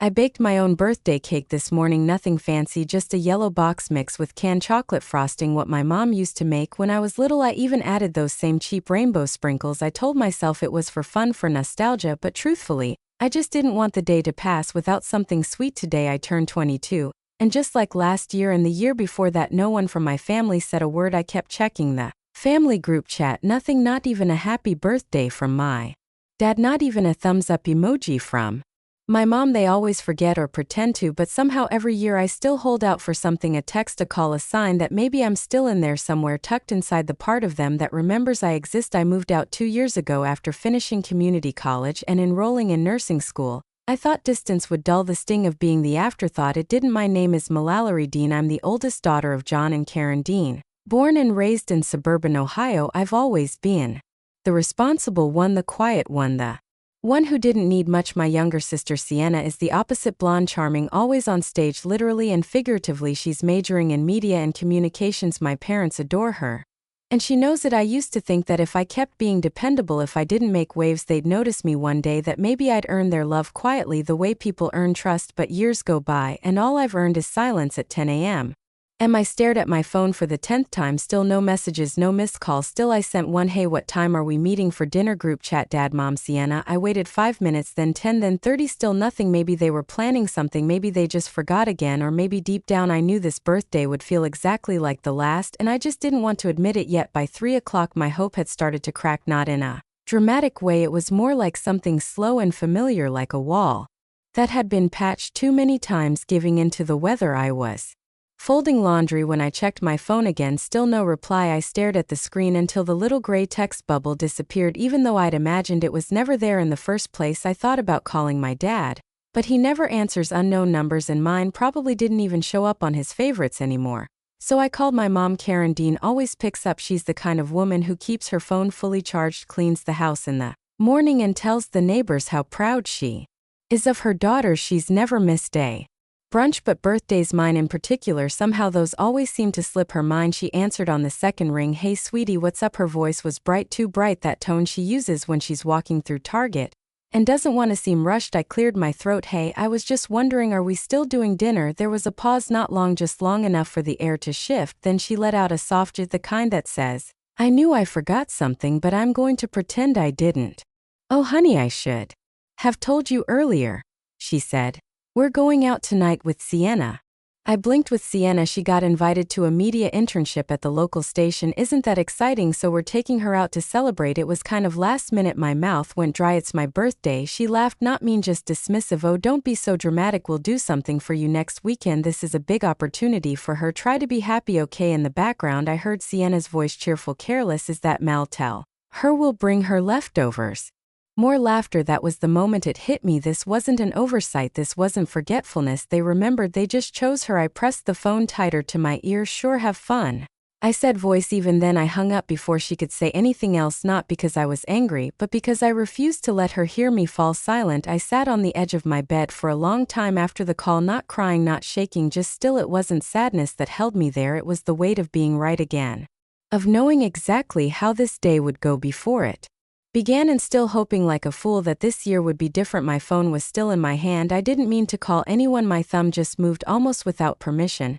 I baked my own birthday cake this morning, nothing fancy, just a yellow box mix with canned chocolate frosting, what my mom used to make when I was little. I even added those same cheap rainbow sprinkles. I told myself it was for fun, for nostalgia, but truthfully, I just didn't want the day to pass without something sweet. Today I turned 22, and just like last year and the year before that, no one from my family said a word. I kept checking the family group chat, nothing, not even a happy birthday from my dad, not even a thumbs up emoji from my mom. They always forget or pretend to, but somehow every year I still hold out for something, a text, a call, a sign that maybe I'm still in there somewhere, tucked inside the part of them that remembers I exist. I moved out 2 years ago after finishing community college and enrolling in nursing school. I thought distance would dull the sting of being the afterthought. It didn't. My name is Mallory Dean. I'm the oldest daughter of John and Karen Dean. Born and raised in suburban Ohio, I've always been the responsible one, the quiet one, the one who didn't need much. My younger sister Sienna is the opposite, blonde, charming, always on stage, literally and figuratively. She's majoring in media and communications. My parents adore her, and she knows it. I used to think that if I kept being dependable, if I didn't make waves, they'd notice me one day, that maybe I'd earn their love quietly the way people earn trust. But years go by, and all I've earned is silence at 10 a.m. I stared at my phone for the 10th time. Still no messages, no missed calls. Still I sent one, hey, what time are we meeting for dinner? Group chat, Dad, Mom, Sienna. I waited 5 minutes, then 10, then 30, still nothing. Maybe they were planning something, maybe they just forgot again, or maybe deep down I knew this birthday would feel exactly like the last, and I just didn't want to admit it yet. By 3 o'clock my hope had started to crack, not in a dramatic way. It was more like something slow and familiar, like a wall that had been patched too many times, giving in to the weather. I was folding laundry when I checked my phone again, still no reply. I stared at the screen until the little gray text bubble disappeared, even though I'd imagined it was never there in the first place. I thought about calling my dad, but he never answers unknown numbers, and mine probably didn't even show up on his favorites anymore. So I called my mom. Karen Dean always picks up. She's the kind of woman who keeps her phone fully charged, cleans the house in the morning, and tells the neighbors how proud she is of her daughters. She's never missed a brunch, but birthdays, mine in particular, somehow those always seem to slip her mind. She answered on the second ring. Hey sweetie, what's up? Her voice was bright, too bright, that tone she uses when she's walking through Target and doesn't want to seem rushed. I cleared my throat. Hey, I was just wondering, are we still doing dinner? There was a pause, not long, just long enough for the air to shift. Then she let out a soft the kind that says, I knew I forgot something, but I'm going to pretend I didn't. Oh honey, I should have told you earlier, she said. We're going out tonight with Sienna. I blinked. With Sienna, she got invited to a media internship at the local station. Isn't that exciting? So we're taking her out to celebrate. It was kind of last minute. My mouth went dry. It's my birthday. She laughed, not mean, just dismissive. Oh, don't be so dramatic. We'll do something for you next weekend. This is a big opportunity for her. Try to be happy, okay? In the background, I heard Sienna's voice, cheerful, careless. Is that Mal? Tell her we'll bring her leftovers. More laughter. That was the moment it hit me. This wasn't an oversight. This wasn't forgetfulness. They remembered. They just chose her. I pressed the phone tighter to my ear. Sure, have fun, I said, voice. Even then I hung up before she could say anything else, not because I was angry, but because I refused to let her hear me fall silent. I sat on the edge of my bed for a long time after the call, not crying, not shaking, just still. It wasn't sadness that held me there. It was the weight of being right again, of knowing exactly how this day would go before it began, and still hoping like a fool that this year would be different. My phone was still in my hand. I didn't mean to call anyone. My thumb just moved almost without permission,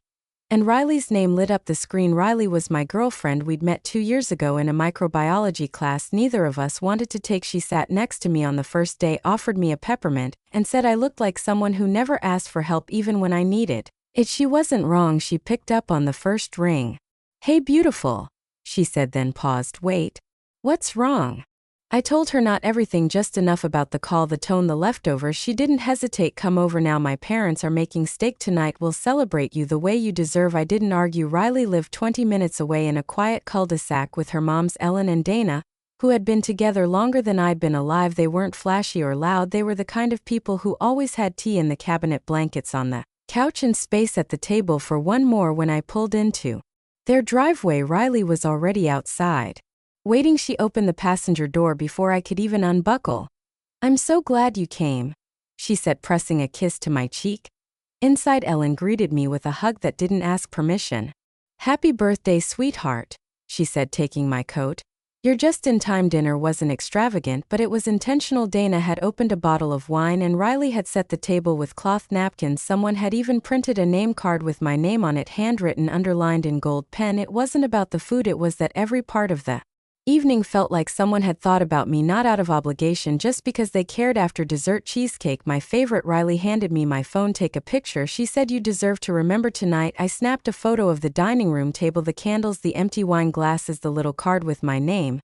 and Riley's name lit up the screen. Riley was my girlfriend. We'd met 2 years ago in a microbiology class neither of us wanted to take. She sat next to me on the first day, offered me a peppermint, and said I looked like someone who never asked for help even when I needed it. She wasn't wrong. She picked up on the first ring. Hey beautiful, she said, then paused. Wait, what's wrong? I told her not everything, just enough about the call, the tone, the leftovers. She didn't hesitate. Come over now. My parents are making steak tonight. We'll celebrate you the way you deserve. I didn't argue. Riley lived 20 minutes away in a quiet cul-de-sac with her moms Ellen and Dana, who had been together longer than I'd been alive. They weren't flashy or loud. They were the kind of people who always had tea in the cabinet, blankets on the couch, and space at the table for one more. When I pulled into their driveway, Riley was already outside waiting. She opened the passenger door before I could even unbuckle. I'm so glad you came, she said, pressing a kiss to my cheek. Inside, Ellen greeted me with a hug that didn't ask permission. Happy birthday, sweetheart, she said, taking my coat. Your just-in-time dinner wasn't extravagant, but it was intentional. Dana had opened a bottle of wine and Riley had set the table with cloth napkins. Someone had even printed a name card with my name on it, handwritten, underlined in gold pen. It wasn't about the food, it was that every part of the evening felt like someone had thought about me, not out of obligation, just because they cared. After dessert, cheesecake, my favorite. Riley handed me my phone. Take a picture, she said. You deserve to remember tonight. I snapped a photo of the dining room table, the candles, the empty wine glasses, the little card with my name.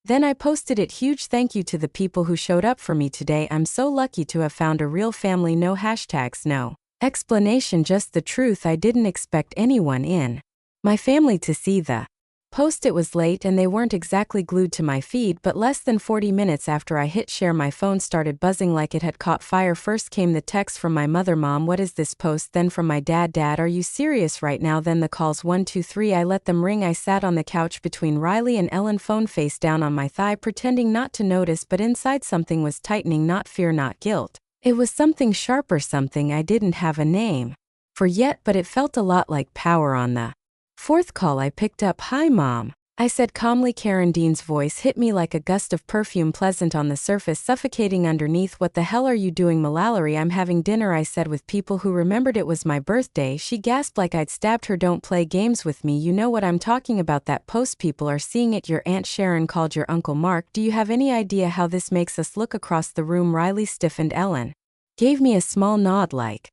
Then I posted it. Huge thank you to the people who showed up for me today. I'm so lucky to have found a real family. No hashtags, no explanation, just the truth. I didn't expect anyone in my family to see the post. It was late and they weren't exactly glued to my feed, but less than 40 minutes after I hit share, my phone started buzzing like it had caught fire. First came the text from my mother, Mom, what is this post? Then from my dad, Dad, are you serious right now? Then the calls, 1 2 3. I let them ring. I sat on the couch between Riley and Ellen, phone face down on my thigh, pretending not to notice, but inside something was tightening. Not fear, not guilt. It was something sharper, something I didn't have a name for yet, but it felt a lot like power. On the fourth call I picked up. Hi, Mom, I said calmly. Karen Dean's voice hit me like a gust of perfume, pleasant on the surface, suffocating underneath. What the hell are you doing, Mallory? I'm having dinner, I said with people who remembered it was my birthday. She gasped like I'd stabbed her. Don't play games with me, you know what I'm talking about. That post, people are seeing it. Your Aunt Sharon called your Uncle Mark. Do you have any idea how this makes us look? Across the room Riley stiffened. Ellen gave me a small nod like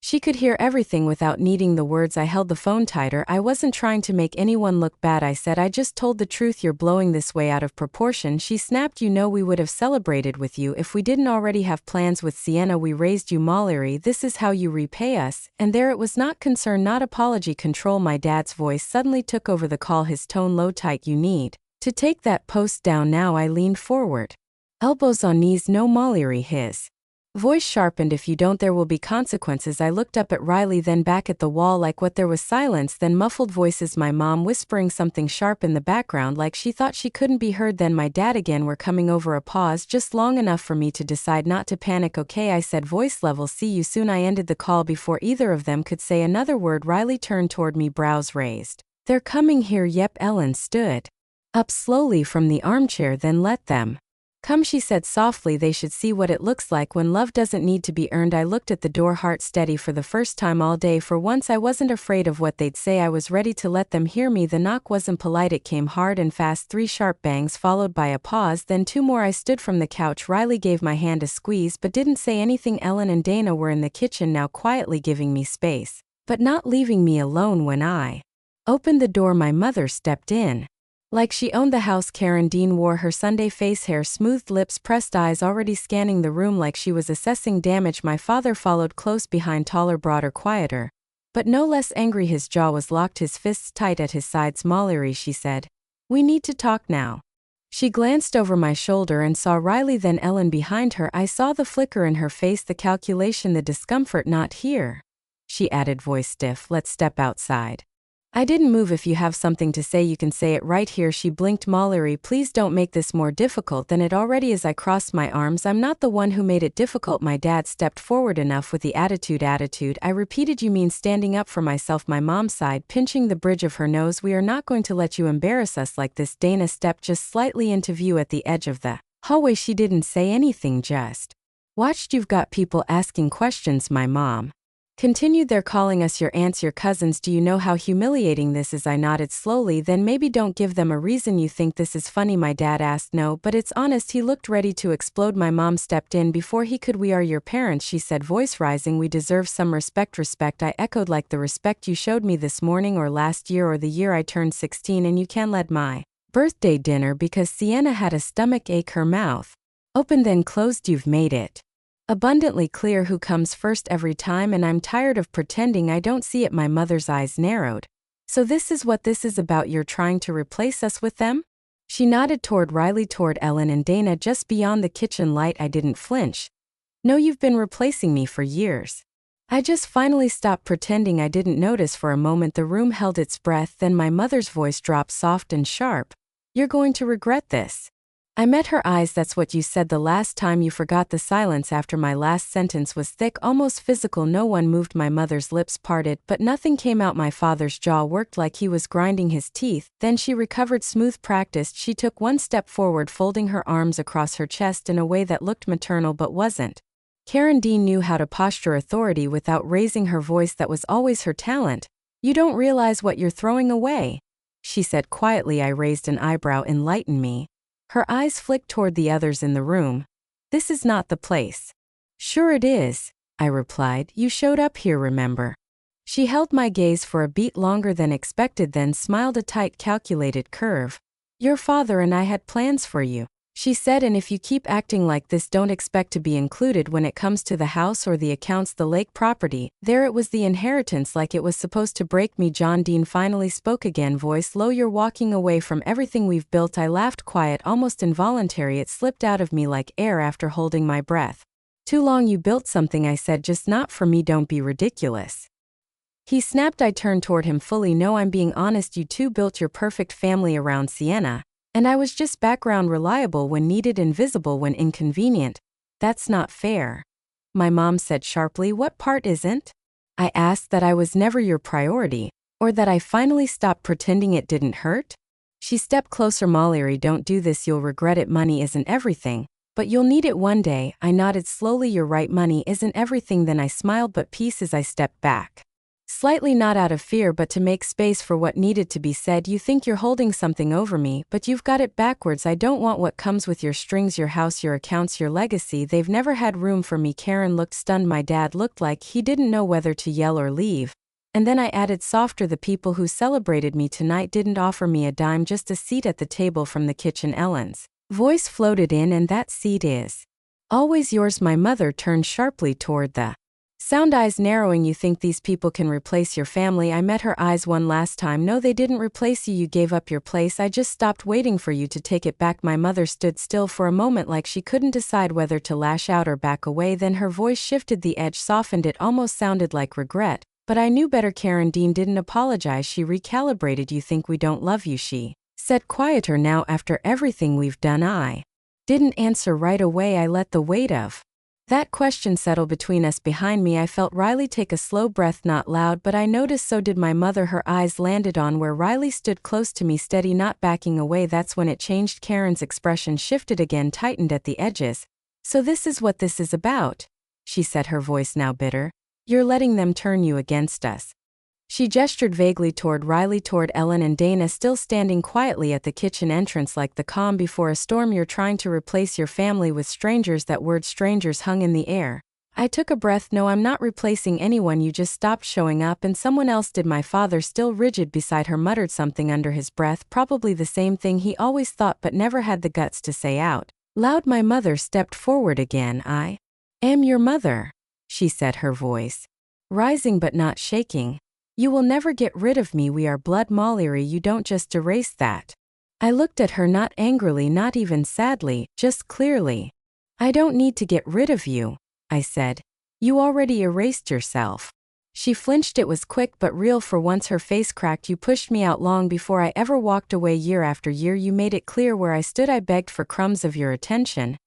she could hear everything without needing the words. I held the phone tighter. I wasn't trying to make anyone look bad, I said. I just told the truth. You're blowing this way out of proportion. She snapped. You know we would have celebrated with you if we didn't already have plans with Sienna. We raised you, Mallory. This is how you repay us. And there it was, not concern, not apology, control. My dad's voice suddenly took over the call, his tone low, tight. You need to take that post down now. I leaned forward, elbows on knees. No, Mallory. His voice sharpened. If you don't, there will be consequences. I looked up at Riley, then back at the wall. Like what? There was silence, then muffled voices, my mom whispering something sharp in the background like she thought she couldn't be heard, then my dad again. We're coming over. A pause, just long enough for me to decide not to panic. Okay, I said, voice level. See you soon. I ended the call before either of them could say another word. Riley turned toward me, brows raised. They're coming here. Yep. Ellen stood up slowly from the armchair. Then let them come, she said softly. They should see what it looks like when love doesn't need to be earned. I looked at the door, heart steady. For the first time all day, for once I wasn't afraid of what they'd say. I was ready to let them hear me. The knock wasn't polite, it came hard and fast. 3 sharp bangs followed by a pause, then 2 more. I stood from the couch. Riley gave my hand a squeeze but didn't say anything. Ellen and Dana were in the kitchen now, quietly giving me space, but not leaving me alone. When I opened the door, my mother stepped in like she owned the house. Karen Dean wore her Sunday face, hair smoothed, lips pressed, eyes already scanning the room like she was assessing damage. My father followed close behind, taller, broader, quieter, but no less angry. His jaw was locked, his fists tight at his sides. Mallory, she said, we need to talk now. She glanced over my shoulder and saw Riley, then Ellen behind her. I saw the flicker in her face, the calculation, the discomfort. Not here, she added, voice stiff. Let's step outside. I didn't move. If you have something to say, you can say it right here. She blinked. Mallory, please don't make this more difficult than it already is. I crossed my arms. I'm not the one who made it difficult. My dad stepped forward. Enough with the attitude. I repeated. You mean standing up for myself? My mom sighed, pinching the bridge of her nose. We are not going to let you embarrass us like this. Dana stepped just slightly into view at the edge of the hallway. She didn't say anything, just watched. You've got people asking questions, my mom continued. They're calling us your aunts, your cousins. Do you know how humiliating this is? I nodded slowly. Then maybe don't give them a reason. You think this is funny? My dad asked. No, but it's honest. He looked ready to explode. My mom stepped in before he could. We are your parents, she said, voice rising. We deserve some respect. Respect, I echoed. Like the respect you showed me this morning or last year or the year I turned 16. And you can lead my birthday dinner because Sienna had a stomach ache. Her mouth opened then closed. You've made it abundantly clear who comes first every time, and I'm tired of pretending I don't see it. My mother's eyes narrowed. So this is what this is about? You're trying to replace us with them? She nodded toward Riley, toward Ellen and Dana just beyond the kitchen light. I didn't flinch. No, you've been replacing me for years. I just finally stopped pretending I didn't notice. For a moment the room held its breath, then my mother's voice dropped, soft and sharp. You're going to regret this. I met her eyes. That's what you said the last time. You forgot. The silence after my last sentence was thick, almost physical. No one moved. My mother's lips parted, but nothing came out. My father's jaw worked like he was grinding his teeth. Then she recovered, smooth, practiced. She took one step forward, folding her arms across her chest in a way that looked maternal but wasn't. Karen Dean knew how to posture authority without raising her voice. That was always her talent. You don't realize what you're throwing away, she said quietly. I raised an eyebrow. Enlighten me. Her eyes flicked toward the others in the room. This is not the place. Sure it is, I replied. You showed up here, remember? She held my gaze for a beat longer than expected, then smiled, a tight, calculated curve. Your father and I had plans for you, she said, and if you keep acting like this, don't expect to be included when it comes to the house or the accounts, the lake property. There it was, the inheritance, like it was supposed to break me. John Dean finally spoke again, voice low. You're walking away from everything we've built. I laughed, quiet, almost involuntary. It slipped out of me like air after holding my breath. Too long. You built something, I said, just not for me. Don't be ridiculous, he snapped. I turned toward him fully. No, I'm being honest. You two built your perfect family around Sienna. And I was just background, reliable when needed, invisible when inconvenient. That's not fair, my mom said sharply. What part isn't? I asked. That I was never your priority, or that I finally stopped pretending it didn't hurt? She stepped closer. Mallory, don't do this. You'll regret it. Money isn't everything, but you'll need it one day. I nodded slowly. You're right, money isn't everything. Then I smiled, but peace, as I stepped back. Slightly, not out of fear but to make space for what needed to be said. You think you're holding something over me, but you've got it backwards. I don't want what comes with your strings, your house, your accounts, your legacy. They've never had room for me. Karen looked stunned. My dad looked like he didn't know whether to yell or leave. And then I added softer, the people who celebrated me tonight didn't offer me a dime, just a seat at the table from the kitchen. Ellen's voice floated in. And that seat is always yours. My mother turned sharply toward the sound, eyes narrowing. You think these people can replace your family? I met her eyes one last time. No, they didn't replace you. You gave up your place. I just stopped waiting for you to take it back. My mother stood still for a moment, like she couldn't decide whether to lash out or back away. Then her voice shifted, the edge softened. It almost sounded like regret, but I knew better. Karen Dean didn't apologize. She recalibrated. You think we don't love you, she said, quieter now. After everything we've done? I didn't answer right away. I let the weight of that question settle between us. Behind me, I felt Riley take a slow breath, not loud, but I noticed so did my mother. Her eyes landed on where Riley stood, close to me, steady, not backing away. That's when it changed. Karen's expression shifted again, tightened at the edges. So this is what this is about, she said, her voice now bitter. You're letting them turn you against us. She gestured vaguely toward Riley, toward Ellen and Dana, still standing quietly at the kitchen entrance like the calm before a storm. You're trying to replace your family with strangers. That word strangers hung in the air. I took a breath. No, I'm not replacing anyone. You just stopped showing up and someone else did. My father, still rigid beside her, muttered something under his breath, probably the same thing he always thought but never had the guts to say out loud. My mother stepped forward again. I am your mother, she said, her voice rising but not shaking. You will never get rid of me. We are blood, Mallory. You don't just erase that. I looked at her, not angrily, not even sadly, just clearly. I don't need to get rid of you, I said. You already erased yourself. She flinched. It was quick but real. For once her face cracked. You pushed me out long before I ever walked away. Year after year you made it clear where I stood. I begged for crumbs of your attention.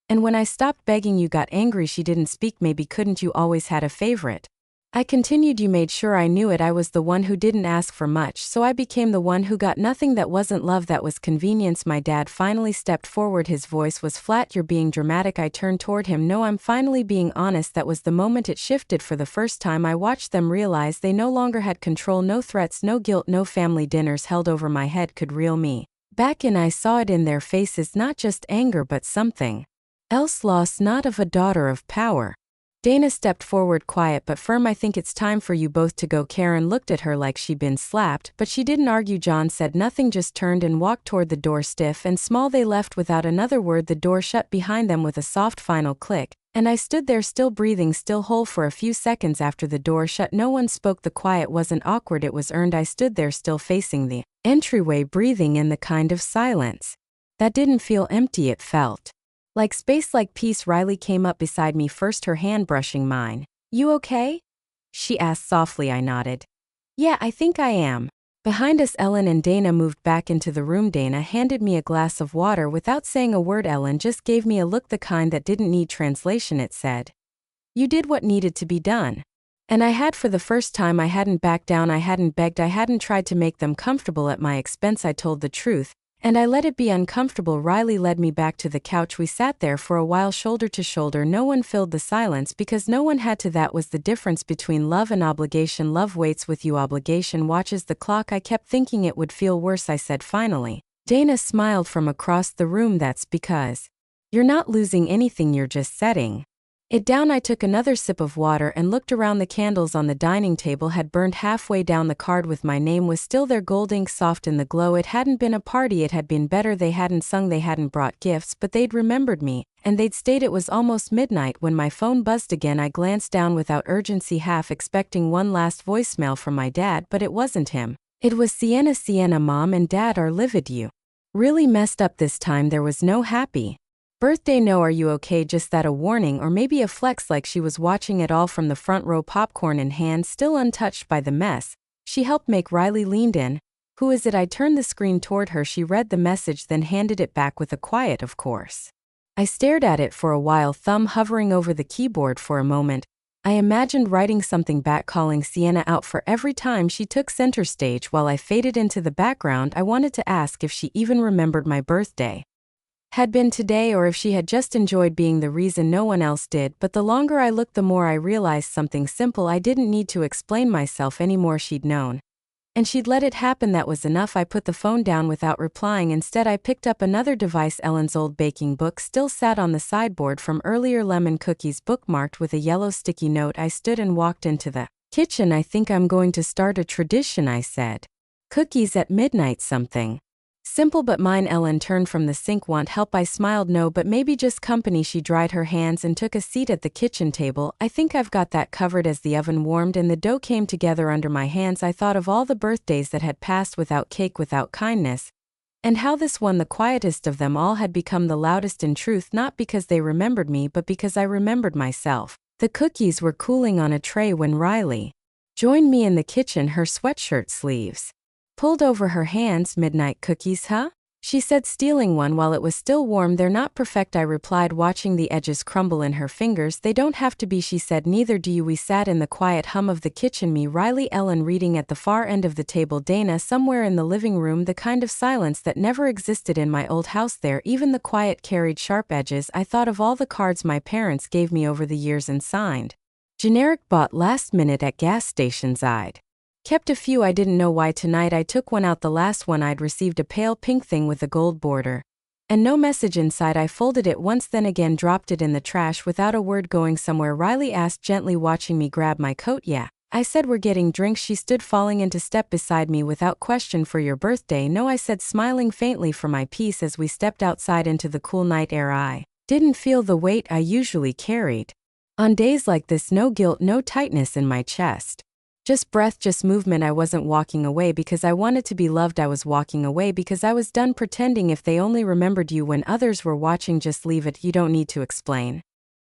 And when I stopped begging you got angry. She didn't speak. Maybe couldn't. You always had a favorite. I continued. You made sure I knew it. I was the one who didn't ask for much, so I became the one who got nothing. That wasn't love, that was convenience. My dad finally stepped forward. His voice was flat. You're being dramatic. I turned toward him. No, I'm finally being honest. That was the moment it shifted. For the first time I watched them realize they no longer had control. No threats, no guilt, no family dinners held over my head could reel me back in. I saw it in their faces, not just anger but something else, loss, not of a daughter, of power. Dana stepped forward, quiet but firm. I think it's time for you both to go. Karen looked at her like she'd been slapped, but she didn't argue. John said nothing, just turned and walked toward the door. Stiff and small, they left without another word. The door shut behind them with a soft final click, and I stood there still breathing, still whole. For a few seconds after the door shut, no one spoke. The quiet wasn't awkward, it was earned. I stood there still facing the entryway, breathing in the kind of silence that didn't feel empty. It felt like space, like peace. Riley came up beside me first, her hand brushing mine. You okay? She asked softly. I nodded. Yeah, I think I am. Behind us, Ellen and Dana moved back into the room. Dana handed me a glass of water without saying a word. Ellen just gave me a look, the kind that didn't need translation. It said, "You did what needed to be done." And I had. For the first time, I hadn't backed down, I hadn't begged, I hadn't tried to make them comfortable at my expense. I told the truth, and I let it be uncomfortable. Riley led me back to the couch. We sat there for a while, shoulder to shoulder. No one filled the silence because no one had to. That was the difference between love and obligation. Love waits with you, obligation watches the clock. I kept thinking it would feel worse, I said finally. Dana smiled from across the room. That's because you're not losing anything, you're just setting it down. I took another sip of water and looked around. The candles on the dining table had burned halfway down. The card with my name was still there, gold ink soft in the glow. It hadn't been a party, it had been better. They hadn't sung, they hadn't brought gifts, but they'd remembered me, and they'd stayed. It was almost midnight when my phone buzzed again. I glanced down without urgency, half expecting one last voicemail from my dad, but it wasn't him. It was Sienna. Sienna, Mom and Dad are livid. You really messed up this time. There was no happy birthday. No, are you okay? Just that, a warning, or maybe a flex, like she was watching it all from the front row, popcorn in hand, still untouched by the mess she helped make. Riley leaned in. Who is it? I turned the screen toward her. She read the message, then handed it back with a quiet, "Of course." I stared at it for a while, thumb hovering over the keyboard. For a moment, I imagined writing something back, calling Sienna out for every time she took center stage while I faded into the background. I wanted to ask if she even remembered my birthday had been today, or if she had just enjoyed being the reason no one else did. But the longer I looked, the more I realized something simple. I didn't need to explain myself anymore. She'd known, and she'd let it happen. That was enough. I put the phone down without replying. Instead, I picked up another device. Ellen's old baking book still sat on the sideboard from earlier, lemon cookies bookmarked with a yellow sticky note. I stood and walked into the kitchen. I think I'm going to start a tradition, I said. Cookies at midnight, something simple but mine. Ellen turned from the sink. Want help? I smiled. No, but maybe just company. She dried her hands and took a seat at the kitchen table. I think I've got that covered. As the oven warmed and the dough came together under my hands, I thought of all the birthdays that had passed without cake, without kindness, and how this one, the quietest of them all, had become the loudest. In truth, not because they remembered me, but because I remembered myself. The cookies were cooling on a tray when Riley joined me in the kitchen, her sweatshirt sleeves pulled over her hands. Midnight cookies, huh? She said, stealing one while it was still warm. They're not perfect, I replied, watching the edges crumble in her fingers. They don't have to be, she said. Neither do you. We sat in the quiet hum of the kitchen, me, Riley, Ellen reading at the far end of the table, Dana somewhere in the living room. The kind of silence that never existed in my old house there. Even the quiet carried sharp edges. I thought of all the cards my parents gave me over the years and signed generic, bought last minute at gas stations. I'd kept a few. I didn't know why. Tonight I took one out, the last one I'd received, a pale pink thing with a gold border and no message inside. I folded it once, then again dropped it in the trash without a word. Going somewhere? Riley asked gently, watching me grab my coat. Yeah, I said, we're getting drinks. She stood, falling into step beside me without question. For your birthday? No, I said, smiling faintly for my peace. As we stepped outside into the cool night air, I didn't feel the weight I usually carried on days like this. No guilt, no tightness in my chest. Just breath, just movement. I wasn't walking away because I wanted to be loved. I was walking away because I was done pretending. If they only remembered you when others were watching, just leave it. You don't need to explain.